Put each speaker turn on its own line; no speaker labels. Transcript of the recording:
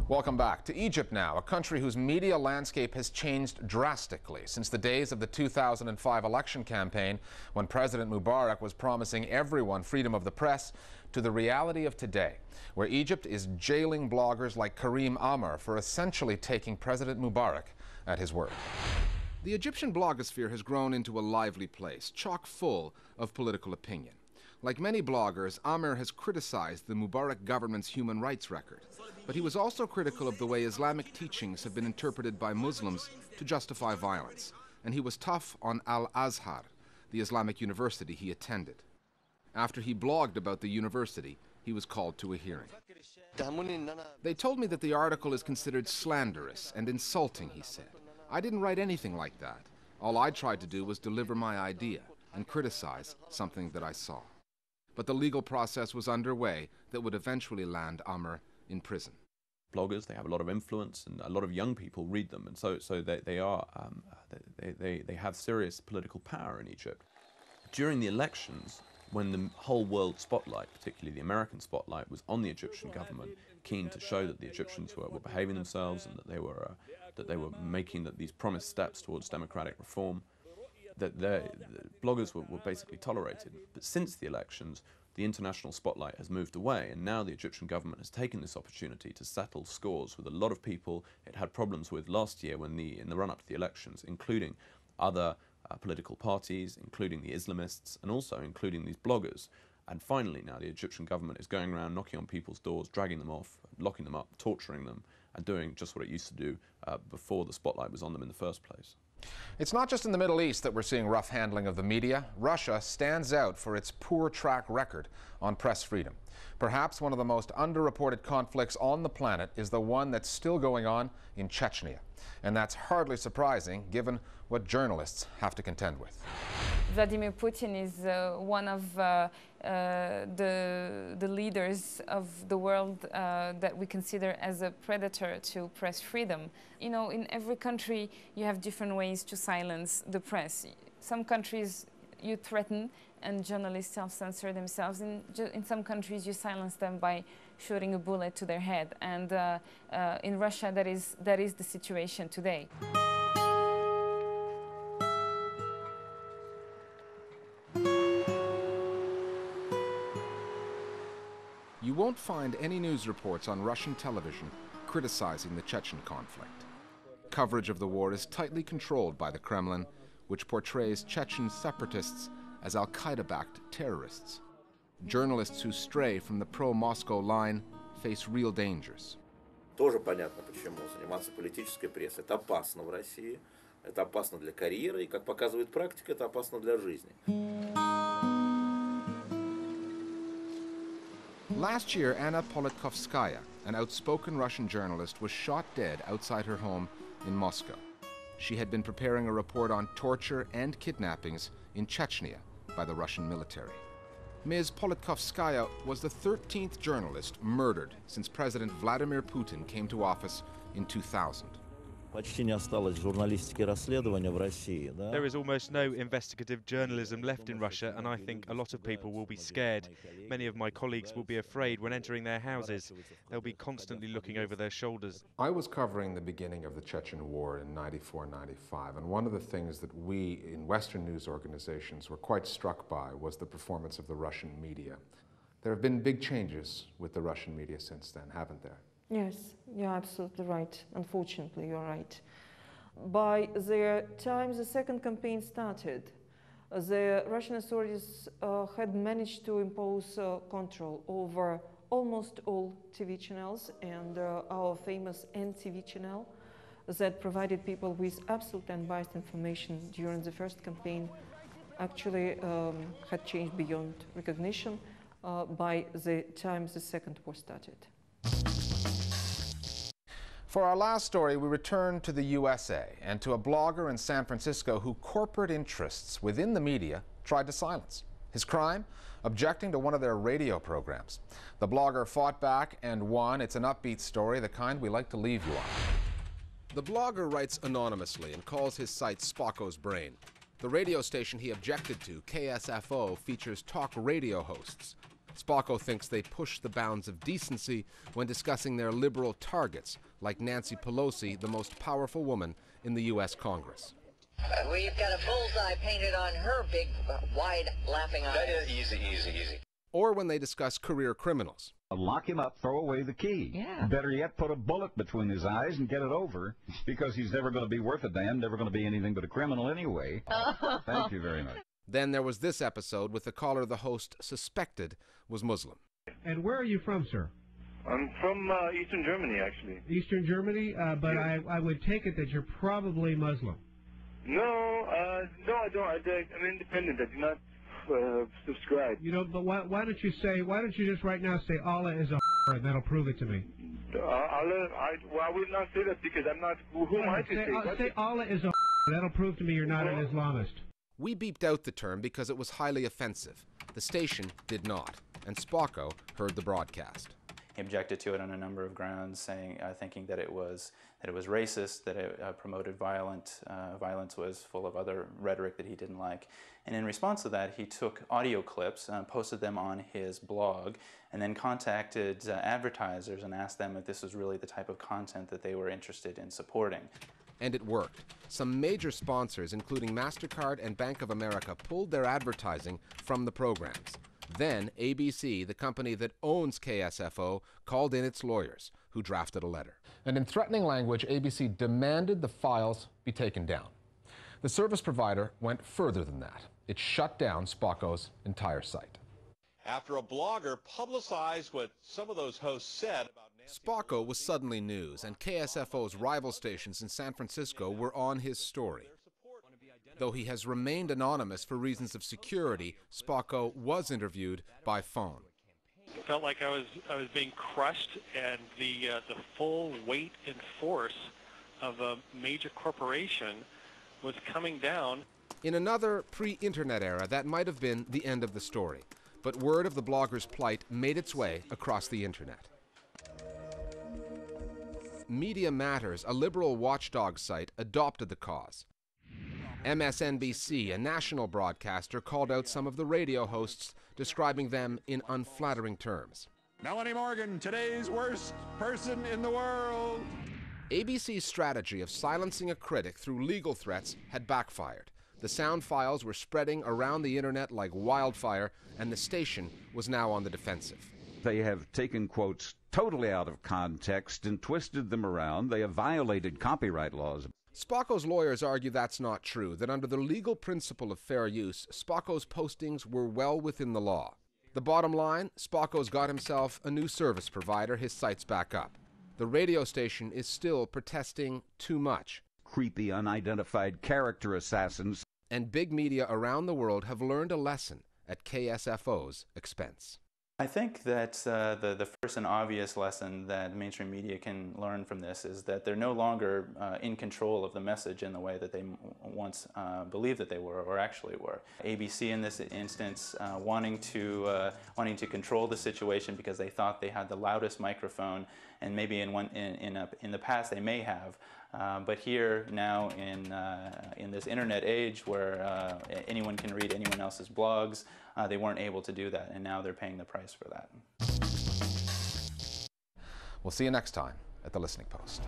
Welcome back to Egypt now, a country whose media landscape has changed drastically since the days of the 2005 election campaign, when President Mubarak was promising everyone freedom of the press, to the reality of today, where Egypt is jailing bloggers like Karim Amr for essentially taking President Mubarak at his word. The Egyptian blogosphere has grown into a lively place, chock full of political opinion. Like many bloggers, Amr has criticized the Mubarak government's human rights record. But he was also critical of the way Islamic teachings have been interpreted by Muslims to justify violence. And he was tough on Al-Azhar, the Islamic university he attended. After he blogged about the university, he was called to a hearing. They told me that the article is considered slanderous and insulting, he said. I didn't write anything like that. All I tried to do was deliver my idea and criticize something that I saw. But the legal process was underway that would eventually land Amr in prison.
Bloggers, they have a lot of influence, and a lot of young people read them, and so they have serious political power in Egypt. During the elections, when the whole world spotlight, particularly the American spotlight, was on the Egyptian government, keen to show that the Egyptians were behaving themselves and that they were making these promised steps towards democratic reform, that the bloggers were basically tolerated. But since the elections, the international spotlight has moved away, and now the Egyptian government has taken this opportunity to settle scores with a lot of people it had problems with last year in the run-up to the elections, including other political parties, including the Islamists, and also including these bloggers. And finally now the Egyptian government is going around knocking on people's doors, dragging them off, locking them up, torturing them, and doing just what it used to do before the spotlight was on them in the first place.
It's not just in the Middle East that we're seeing rough handling of the media. Russia stands out for its poor track record on press freedom. Perhaps one of the most underreported conflicts on the planet is the one that's still going on in Chechnya. And that's hardly surprising given what journalists have to contend with.
Vladimir Putin is one of the leaders of the world that we consider as a predator to press freedom. You know, in every country you have different ways to silence the press. Some countries you threaten and journalists self-censor themselves. In some countries you silence them by shooting a bullet to their head. And in Russia that is the situation today.
You won't find any news reports on Russian television criticizing the Chechen conflict. Coverage of the war is tightly controlled by the Kremlin, which portrays Chechen separatists as Al-Qaeda-backed terrorists. Journalists who stray from the pro-Moscow line face real dangers.
Тоже понятно, почему заниматься политической прессой. Это опасно в России, это опасно для карьеры, и, как показывает практика, это опасно для жизни.
Last year, Anna Politkovskaya, an outspoken Russian journalist, was shot dead outside her home in Moscow. She had been preparing a report on torture and kidnappings in Chechnya by the Russian military. Ms. Politkovskaya was the 13th journalist murdered since President Vladimir Putin came to office in 2000.
Почти не осталось журналистики расследования в России, да?
There is almost no investigative journalism left in Russia, and I think a lot of people will be scared. Many of my colleagues will be afraid when entering their houses. They'll be constantly looking over their shoulders.
I was covering the beginning of the Chechen War in 94-95, and one of the things that we in Western news organizations were quite struck by was the performance of the Russian media. There have been big changes with the Russian media since then, haven't there?
Yes, you're absolutely right. Unfortunately, you're right. By the time the second campaign started, the Russian authorities had managed to impose control over almost all TV channels, and our famous NTV channel that provided people with absolute unbiased information during the first campaign actually had changed beyond recognition by the time the second war started.
For our last story, we return to the USA and to a blogger in San Francisco who corporate interests within the media tried to silence. His crime? Objecting to one of their radio programs. The blogger fought back and won. It's an upbeat story, the kind we like to leave you on. The blogger writes anonymously and calls his site Spocko's Brain. The radio station he objected to, KSFO, features talk radio hosts. Spocko thinks they push the bounds of decency when discussing their liberal targets, like Nancy Pelosi, the most powerful woman in the U.S. Congress.
We've got a bullseye painted on her big, wide, laughing eyes.
That is easy.
Or when they discuss career criminals.
Lock him up, throw away the key.
Yeah.
Better yet, put a bullet between his eyes and get it over, because he's never going to be worth a damn, never going to be anything but a criminal anyway. Thank you very much.
Then there was this episode with the caller the host suspected was Muslim.
And where are you from, sir?
I'm from Eastern Germany, actually.
Eastern Germany? But yeah. I would take it that you're probably Muslim.
No, I don't. I'm independent. I do not subscribe.
You know, but why don't you just right now say Allah is a whore, and that'll prove it to me.
Allah, I will not say that because I'm not. Who am I to say?
Say Allah is a whore. That'll prove to me you're not an Islamist.
We beeped out the term because it was highly offensive. The station did not, and Spocko heard the broadcast.
He objected to it on a number of grounds, saying, thinking that it was racist, that it promoted violence, was full of other rhetoric that he didn't like. And in response to that, he took audio clips, posted them on his blog, and then contacted advertisers and asked them if this was really the type of content that they were interested in supporting.
And it worked. Some major sponsors, including MasterCard and Bank of America, pulled their advertising from the programs. Then ABC, the company that owns KSFO, called in its lawyers, who drafted a letter. And in threatening language, ABC demanded the files be taken down. The service provider went further than that. It shut down Spocko's entire site.
After a blogger publicized what some of those hosts said about
Spocko was suddenly news, and KSFO's rival stations in San Francisco were on his story. Though he has remained anonymous for reasons of security, Spocko was interviewed by phone.
It felt like I was being crushed, and the full weight and force of a major corporation was coming down.
In another pre-internet era, that might have been the end of the story, but word of the blogger's plight made its way across the internet. Media Matters, a liberal watchdog site, adopted the cause. MSNBC, a national broadcaster, called out some of the radio hosts, describing them in unflattering terms.
Melanie Morgan, today's worst person in the world.
ABC's strategy of silencing a critic through legal threats had backfired. The sound files were spreading around the internet like wildfire, and the station was now on the defensive.
They have taken quotes totally out of context and twisted them around. They have violated copyright laws.
Spocko's lawyers argue that's not true, that under the legal principle of fair use, Spocko's postings were well within the law. The bottom line, Spocko's got himself a new service provider, his site's back up. The radio station is still protesting too much.
Creepy, unidentified character assassins.
And big media around the world have learned a lesson at KSFO's expense.
I think that the first and obvious lesson that mainstream media can learn from this is that they're no longer in control of the message in the way that they once believed that they were or actually were. ABC in this instance wanting to control the situation because they thought they had the loudest microphone, and maybe in the past they may have. But here now in this internet age where anyone can read anyone else's blogs, they weren't able to do that, and now they're paying the price for that.
We'll see you next time at The Listening Post.